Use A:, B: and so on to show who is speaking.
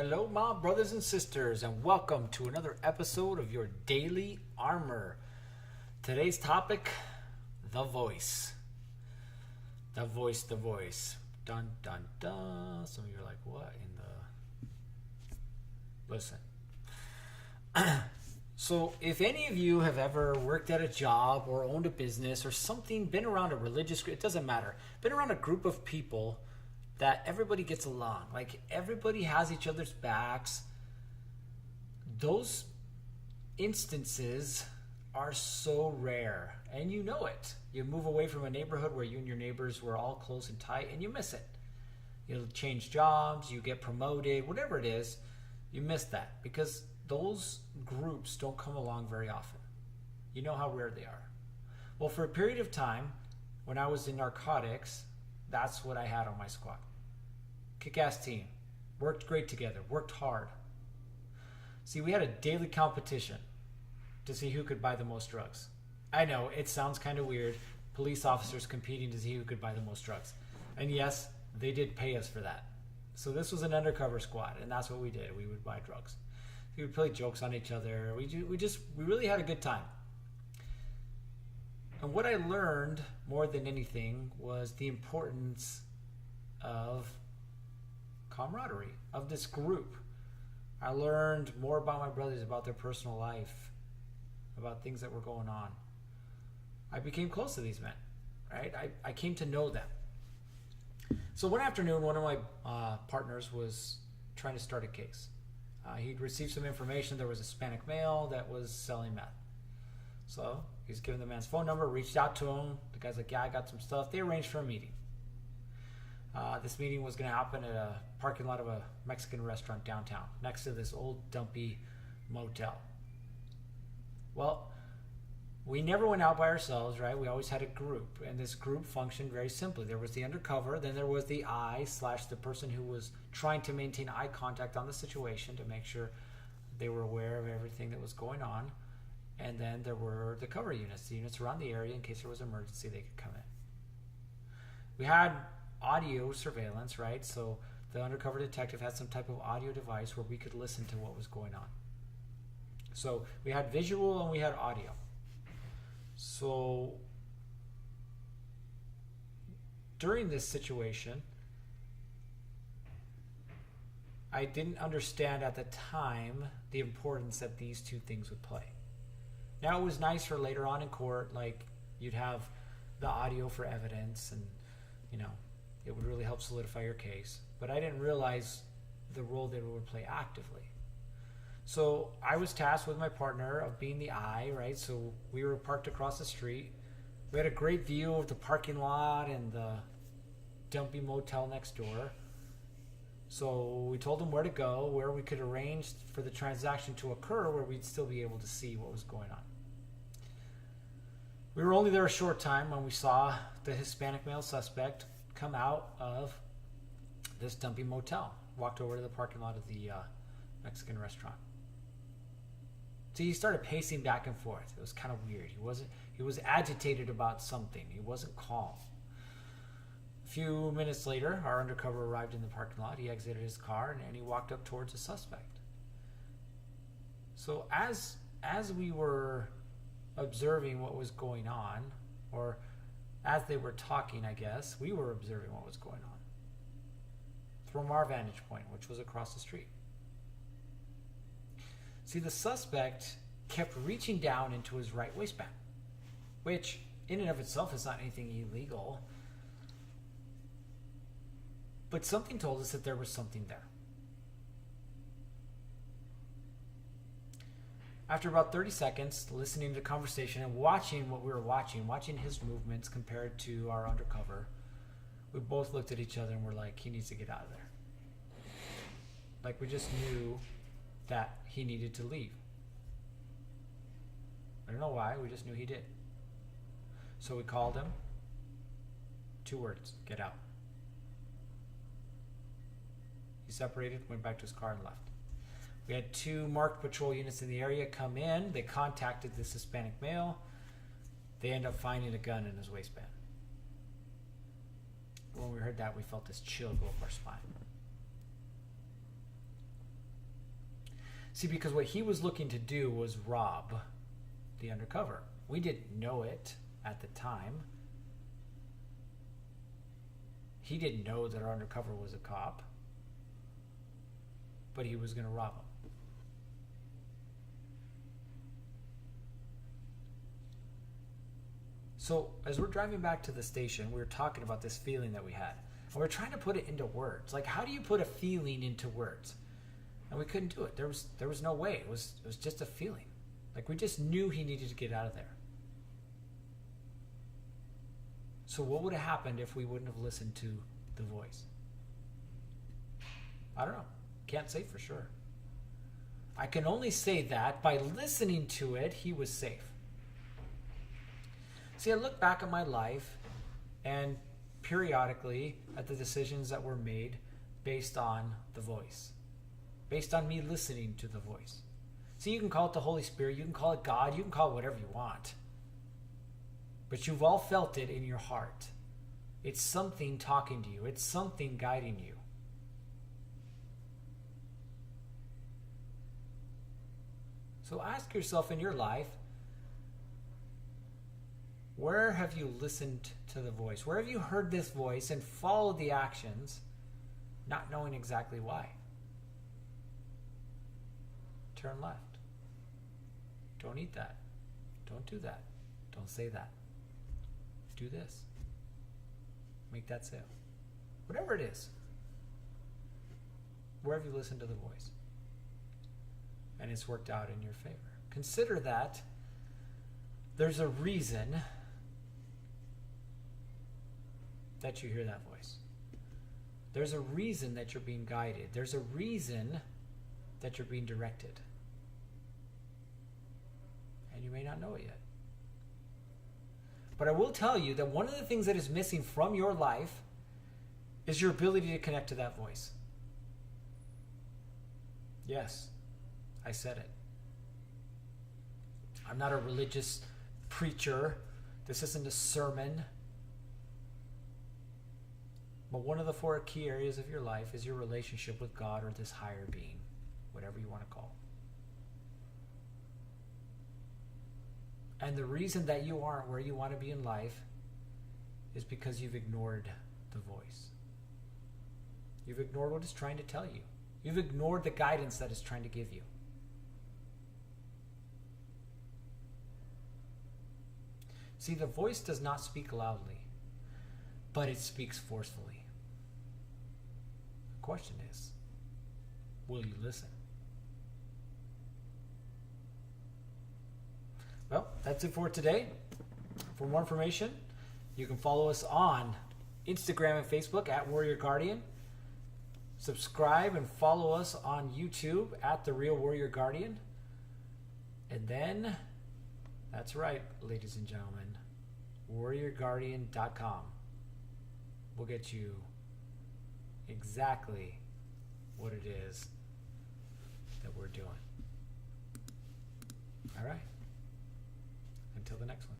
A: Hello, my brothers and sisters, and welcome to another episode of your Daily Armor. Today's topic, the voice. The voice, the voice. Dun, dun, dun. Some of you are like, what in the... Listen. So, if any of you have ever worked at a job or owned a business or something, been around a religious group, it doesn't matter, been around a group of people that everybody gets along, like everybody has each other's backs, those instances are so rare, and you know it. You move away from a neighborhood where you and your neighbors were all close and tight, and you miss it. You'll change jobs, you get promoted, whatever it is, you miss that because those groups don't come along very often. You know how rare they are. Well, for a period of time, when I was in narcotics, that's what I had on my squad. Kick-ass team. Worked great together. Worked hard. See, we had a daily competition to see who could buy the most drugs. I know, it sounds kind of weird. Police officers competing to see who could buy the most drugs. And yes, they did pay us for that. So this was an undercover squad, and that's what we did. We would buy drugs. We would play jokes on each other. We really had a good time. And what I learned more than anything was the importance of camaraderie, of this group. I learned more about my brothers, about their personal life, about things that were going on. I became close to these men, right? I came to know them. So one afternoon, one of my partners was trying to start a case. He'd received some information. There was a Hispanic male that was selling meth. So he's given the man's phone number, reached out to him. The guy's like, yeah, I got some stuff. They arranged for a meeting. This meeting was going to happen at a parking lot of a Mexican restaurant downtown, next to this old dumpy motel. Well, we never went out by ourselves, right? We always had a group, and this group functioned very simply. There was the undercover, then there was the the person who was trying to maintain eye contact on the situation to make sure they were aware of everything that was going on. And then there were the cover units, the units around the area in case there was an emergency, they could come in. We had audio surveillance, right? So the undercover detective had some type of audio device where we could listen to what was going on. So we had visual and we had audio. So during this situation, I didn't understand at the time the importance that these two things would play. Now it was nice for later on in court, like you'd have the audio for evidence and, you know, it would really help solidify your case. But I didn't realize the role that it would play actively. So I was tasked with my partner of being the eye, right? So we were parked across the street. We had a great view of the parking lot and the dumpy motel next door. So we told him where to go, where we could arrange for the transaction to occur, where we'd still be able to see what was going on. We were only there a short time when we saw the Hispanic male suspect come out of this dumpy motel, walked over to the parking lot of the Mexican restaurant. So he started pacing back and forth. It was kind of weird. He was agitated about something. He wasn't calm. A few minutes later, our undercover arrived in the parking lot. He exited his car and he walked up towards the suspect. So as we were observing what was going on, or as they were talking, I guess, we were observing what was going on from our vantage point, which was across the street. See, the suspect kept reaching down into his right waistband, which in and of itself is not anything illegal. But something told us that there was something there. After about 30 seconds, listening to the conversation and watching what we were watching his movements compared to our undercover, we both looked at each other and were like, he needs to get out of there. Like we just knew that he needed to leave. I don't know why, we just knew he did. So we called him. 2 words, get out. He separated, went back to his car and left. We had 2 marked patrol units in the area come in. They contacted this Hispanic male. They ended up finding a gun in his waistband. When we heard that, we felt this chill go up our spine. See, because what he was looking to do was rob the undercover. We didn't know it at the time. He didn't know that our undercover was a cop, but he was going to rob him. So as we're driving back to the station, we were talking about this feeling that we had. And we're trying to put it into words. Like, how do you put a feeling into words? And we couldn't do it. There was no way. It was just a feeling. Like, we just knew he needed to get out of there. So what would have happened if we wouldn't have listened to the voice? I don't know. Can't say for sure. I can only say that by listening to it, he was safe. See, I look back at my life and periodically at the decisions that were made based on the voice, based on me listening to the voice. See, you can call it the Holy Spirit, you can call it God, you can call it whatever you want. But you've all felt it in your heart. It's something talking to you. It's something guiding you. So ask yourself in your life, where have you listened to the voice? Where have you heard this voice and followed the actions, not knowing exactly why? Turn left. Don't eat that. Don't do that. Don't say that. Do this. Make that sale. Whatever it is. Where have you listened to the voice? And it's worked out in your favor. Consider that there's a reason that you hear that voice. There's a reason that you're being guided. There's a reason that you're being directed. And you may not know it yet. But I will tell you that one of the things that is missing from your life is your ability to connect to that voice. Yes, I said it. I'm not a religious preacher. This isn't a sermon. But one of the 4 key areas of your life is your relationship with God or this higher being, whatever you want to call it. And the reason that you aren't where you want to be in life is because you've ignored the voice. You've ignored what it's trying to tell you. You've ignored the guidance that it's trying to give you. See, the voice does not speak loudly, but it speaks forcefully. The question is, will you listen? Well, that's it for today. For more information, you can follow us on Instagram and Facebook at Warrior Guardian. Subscribe and follow us on YouTube at The Real Warrior Guardian. And then, that's right, ladies and gentlemen, warriorguardian.com will get you exactly what it is that we're doing. All right. Until the next one.